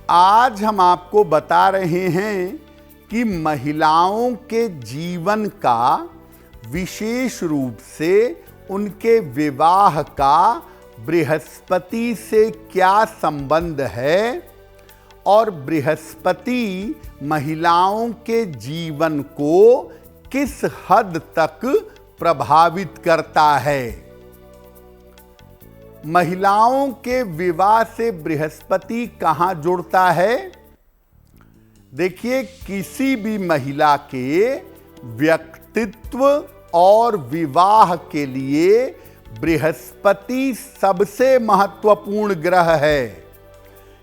आज हम आपको बता रहे हैं कि महिलाओं के जीवन का विशेष रूप से उनके विवाह का बृहस्पति से क्या संबंध है और बृहस्पति महिलाओं के जीवन को किस हद तक प्रभावित करता है। महिलाओं के विवाह से बृहस्पति कहां जुड़ता है? देखिए, किसी भी महिला के व्यक्तित्व और विवाह के लिए बृहस्पति सबसे महत्वपूर्ण ग्रह है।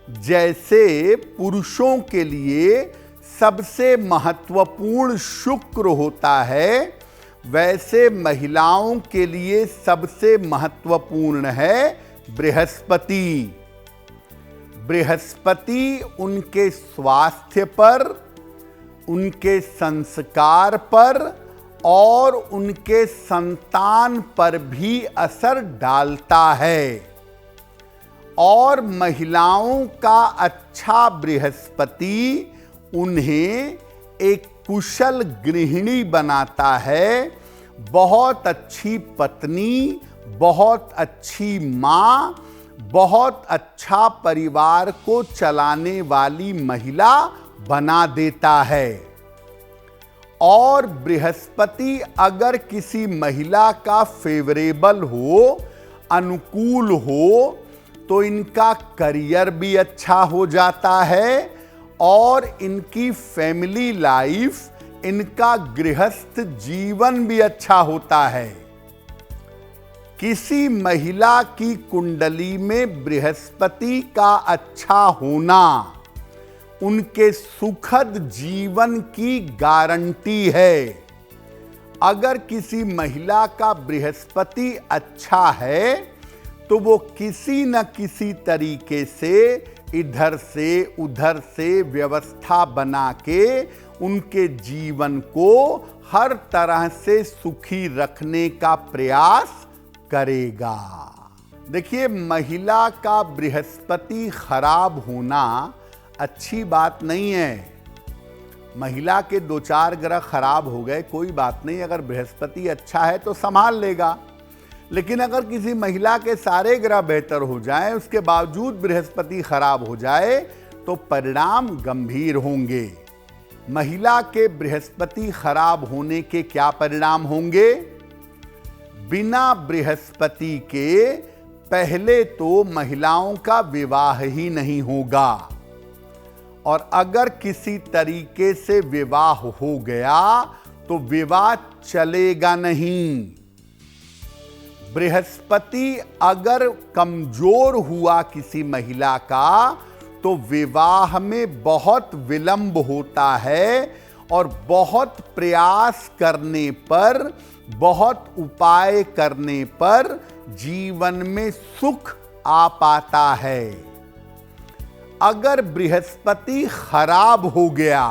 जैसे पुरुषों के लिए सबसे महत्वपूर्ण शुक्र होता है, वैसे महिलाओं के लिए सबसे महत्वपूर्ण है बृहस्पति। बृहस्पति उनके स्वास्थ्य पर, उनके संस्कार पर और उनके संतान पर भी असर डालता है। और महिलाओं का अच्छा बृहस्पति उन्हें एक कुशल गृहिणी बनाता है, बहुत अच्छी पत्नी, बहुत अच्छी मां, बहुत अच्छा परिवार को चलाने वाली महिला बना देता है। और बृहस्पति अगर किसी महिला का फेवरेबल हो, अनुकूल हो, तो इनका करियर भी अच्छा हो जाता है और इनकी फैमिली लाइफ, इनका गृहस्थ जीवन भी अच्छा होता है। किसी महिला की कुंडली में बृहस्पति का अच्छा होना उनके सुखद जीवन की गारंटी है। अगर किसी महिला का बृहस्पति अच्छा है तो वो किसी न किसी तरीके से इधर से उधर से व्यवस्था बना के उनके जीवन को हर तरह से सुखी रखने का प्रयास करेगा। देखिए, महिला का बृहस्पति खराब होना अच्छी बात नहीं है। महिला के 2-4 ग्रह खराब हो गए कोई बात नहीं, अगर बृहस्पति अच्छा है तो संभाल लेगा। लेकिन अगर किसी महिला के सारे ग्रह बेहतर हो जाएं, उसके बावजूद बृहस्पति खराब हो जाए, तो परिणाम गंभीर होंगे। महिला के बृहस्पति खराब होने के क्या परिणाम होंगे? बिना बृहस्पति के पहले तो महिलाओं का विवाह ही नहीं होगा, और अगर किसी तरीके से विवाह हो गया तो विवाह चलेगा नहीं। बृहस्पति अगर कमजोर हुआ किसी महिला का तो विवाह में बहुत विलंब होता है और बहुत प्रयास करने पर, बहुत उपाय करने पर जीवन में सुख आ पाता है। अगर बृहस्पति खराब हो गया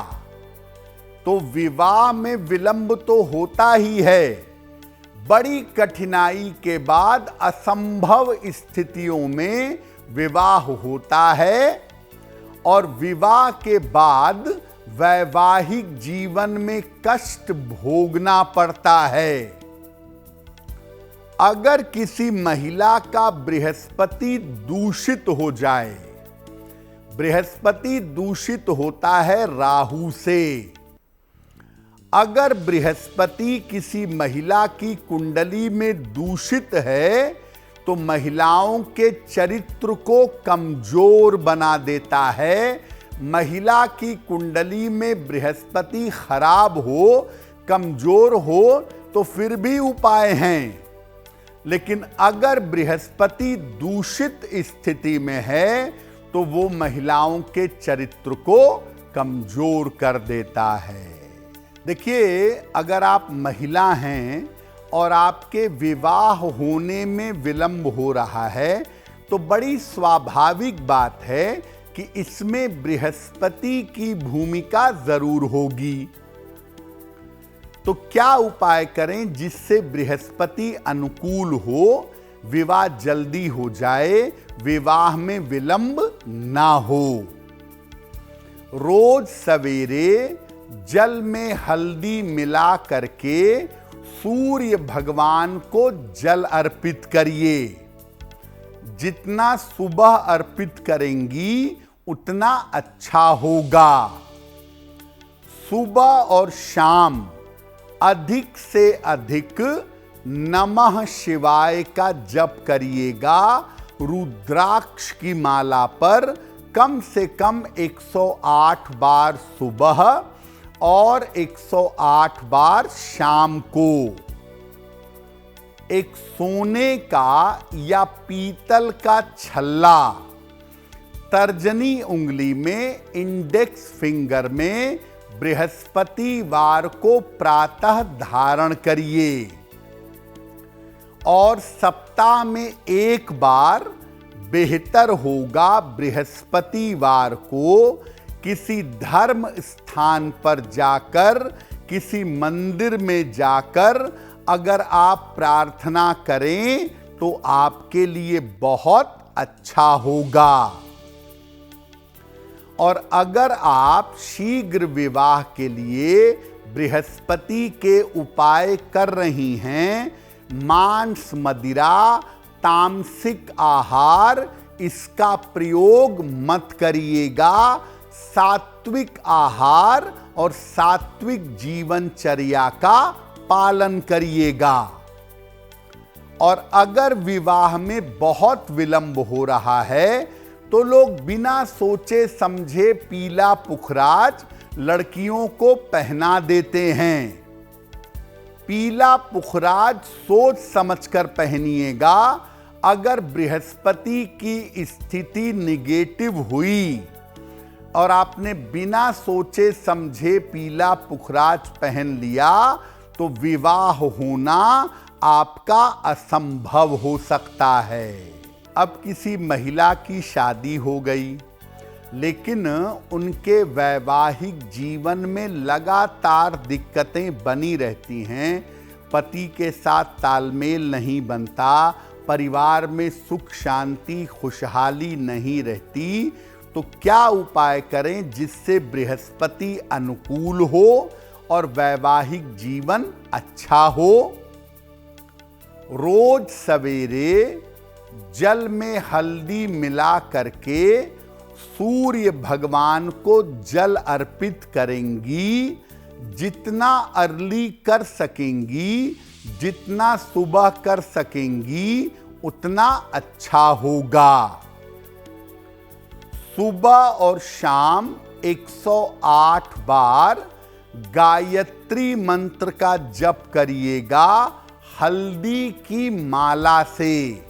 तो विवाह में विलंब तो होता ही है। बड़ी कठिनाई के बाद असंभव स्थितियों में विवाह होता है और विवाह के बाद वैवाहिक जीवन में कष्ट भोगना पड़ता है। अगर किसी महिला का बृहस्पति दूषित हो जाए, बृहस्पति दूषित होता है राहु से। अगर बृहस्पति किसी महिला की कुंडली में दूषित है तो महिलाओं के चरित्र को कमजोर बना देता है। महिला की कुंडली में बृहस्पति खराब हो, कमजोर हो तो फिर भी उपाय हैं, लेकिन अगर बृहस्पति दूषित स्थिति में है तो वो महिलाओं के चरित्र को कमजोर कर देता है। देखिए, अगर आप महिला हैं और आपके विवाह होने में विलंब हो रहा है तो बड़ी स्वाभाविक बात है कि इसमें बृहस्पति की भूमिका जरूर होगी। तो क्या उपाय करें जिससे बृहस्पति अनुकूल हो, विवाह जल्दी हो जाए, विवाह में विलंब ना हो? रोज सवेरे जल में हल्दी मिला करके सूर्य भगवान को जल अर्पित करिए। जितना सुबह अर्पित करेंगी उतना अच्छा होगा। सुबह और शाम अधिक से अधिक नमः शिवाय का जप करिएगा। रुद्राक्ष की माला पर कम से कम 108 बार सुबह और 108 बार शाम को। एक सोने का या पीतल का छल्ला तर्जनी उंगली में, इंडेक्स फिंगर में बृहस्पतिवार को प्रातः धारण करिए और सप्ताह में एक बार बेहतर होगा बृहस्पतिवार को किसी धर्म स्थान पर जाकर, किसी मंदिर में जाकर अगर आप प्रार्थना करें तो आपके लिए बहुत अच्छा होगा। और अगर आप शीघ्र विवाह के लिए बृहस्पति के उपाय कर रही हैं, मांस मदिरा, तामसिक आहार इसका प्रयोग मत करिएगा। सात्विक आहार और सात्विक जीवनचर्या का पालन करिएगा। और अगर विवाह में बहुत विलंब हो रहा है तो लोग बिना सोचे समझे पीला पुखराज लड़कियों को पहना देते हैं। पीला पुखराज सोच समझकर पहनिएगा। अगर बृहस्पति की स्थिति निगेटिव हुई और आपने बिना सोचे समझे पीला पुखराज पहन लिया तो विवाह होना आपका असंभव हो सकता है। अब किसी महिला की शादी हो गई लेकिन उनके वैवाहिक जीवन में लगातार दिक्कतें बनी रहती हैं। पति के साथ तालमेल नहीं बनता, परिवार में सुख शांति खुशहाली नहीं रहती, तो क्या उपाय करें जिससे बृहस्पति अनुकूल हो और वैवाहिक जीवन अच्छा हो? रोज सवेरे जल में हल्दी मिला करके सूर्य भगवान को जल अर्पित करेंगी। जितना अर्ली कर सकेंगी, जितना सुबह कर सकेंगी उतना अच्छा होगा। सुबह और शाम 108 बार गायत्री मंत्र का जप करिएगा हल्दी की माला से।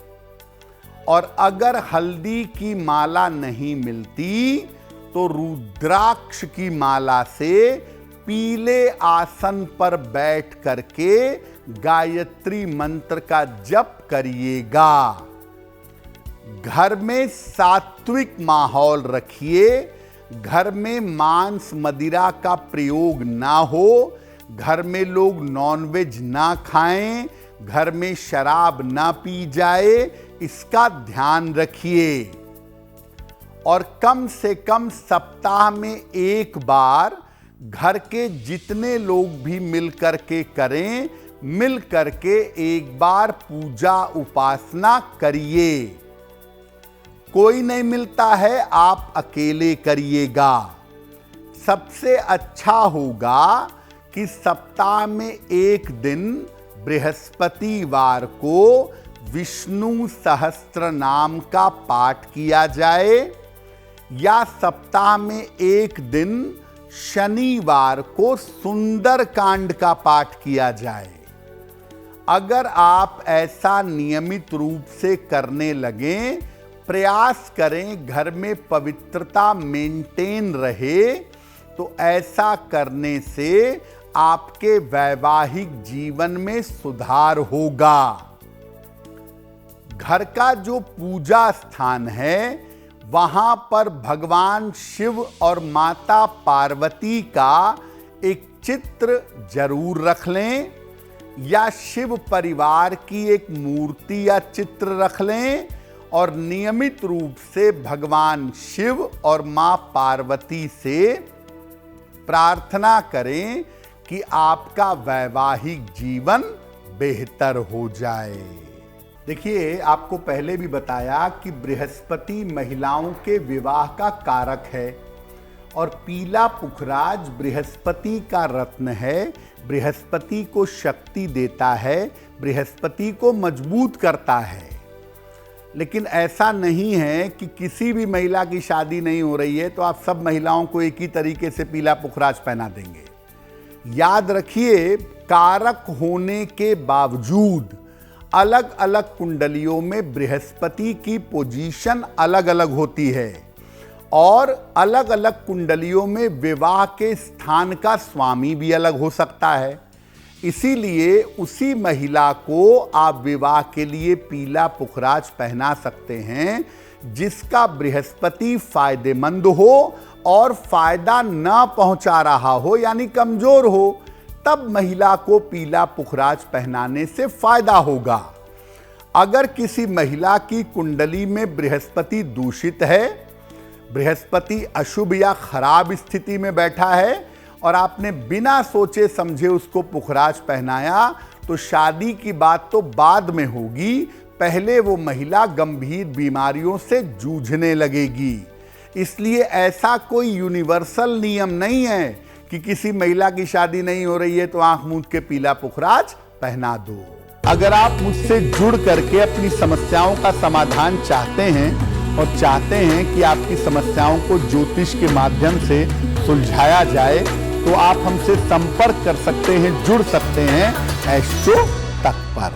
और अगर हल्दी की माला नहीं मिलती तो रुद्राक्ष की माला से पीले आसन पर बैठ करके गायत्री मंत्र का जप करिएगा। घर में सात्विक माहौल रखिए। घर में मांस मदिरा का प्रयोग ना हो, घर में लोग नॉनवेज ना खाएं, घर में शराब ना पी जाए, इसका ध्यान रखिए। और कम से कम सप्ताह में एक बार घर के जितने लोग भी मिल करके करें, मिल करके एक बार पूजा उपासना करिए। कोई नहीं मिलता है, आप अकेले करिएगा। सबसे अच्छा होगा कि सप्ताह में एक दिन बृहस्पतिवार को विष्णु सहस्त्र नाम का पाठ किया जाए, या सप्ताह में एक दिन शनिवार को सुंदरकांड का पाठ किया जाए। अगर आप ऐसा नियमित रूप से करने लगें, प्रयास करें घर में पवित्रता मेंटेन रहे, तो ऐसा करने से आपके वैवाहिक जीवन में सुधार होगा। घर का जो पूजा स्थान है वहां पर भगवान शिव और माता पार्वती का एक चित्र जरूर रख लें, या शिव परिवार की एक मूर्ति या चित्र रख लें, और नियमित रूप से भगवान शिव और मां पार्वती से प्रार्थना करें कि आपका वैवाहिक जीवन बेहतर हो जाए। देखिए, आपको पहले भी बताया कि बृहस्पति महिलाओं के विवाह का कारक है और पीला पुखराज बृहस्पति का रत्न है, बृहस्पति को शक्ति देता है, बृहस्पति को मजबूत करता है। लेकिन ऐसा नहीं है कि किसी भी महिला की शादी नहीं हो रही है तो आप सब महिलाओं को एक ही तरीके से पीला पुखराज पहना देंगे। याद रखिए, कारक होने के बावजूद अलग अलग कुंडलियों में बृहस्पति की पोजीशन अलग अलग होती है और अलग अलग कुंडलियों में विवाह के स्थान का स्वामी भी अलग हो सकता है। इसीलिए उसी महिला को आप विवाह के लिए पीला पुखराज पहना सकते हैं जिसका बृहस्पति फायदेमंद हो और फायदा न पहुंचा रहा हो, यानी कमजोर हो, तब महिला को पीला पुखराज पहनाने से फायदा होगा। अगर किसी महिला की कुंडली में बृहस्पति दूषित है, बृहस्पति अशुभ या खराब स्थिति में बैठा है और आपने बिना सोचे समझे उसको पुखराज पहनाया तो शादी की बात तो बाद में होगी, पहले वो महिला गंभीर बीमारियों से जूझने लगेगी। इसलिए ऐसा कोई यूनिवर्सल नियम नहीं है कि किसी महिला की शादी नहीं हो रही है तो आंख मूंद के पीला पुखराज पहना दो। अगर आप मुझसे जुड़ करके अपनी समस्याओं का समाधान चाहते हैं और चाहते हैं कि आपकी समस्याओं को ज्योतिष के माध्यम से सुलझाया जाए तो आप हमसे संपर्क कर सकते हैं, जुड़ सकते हैं एस्ट्रो तक पर।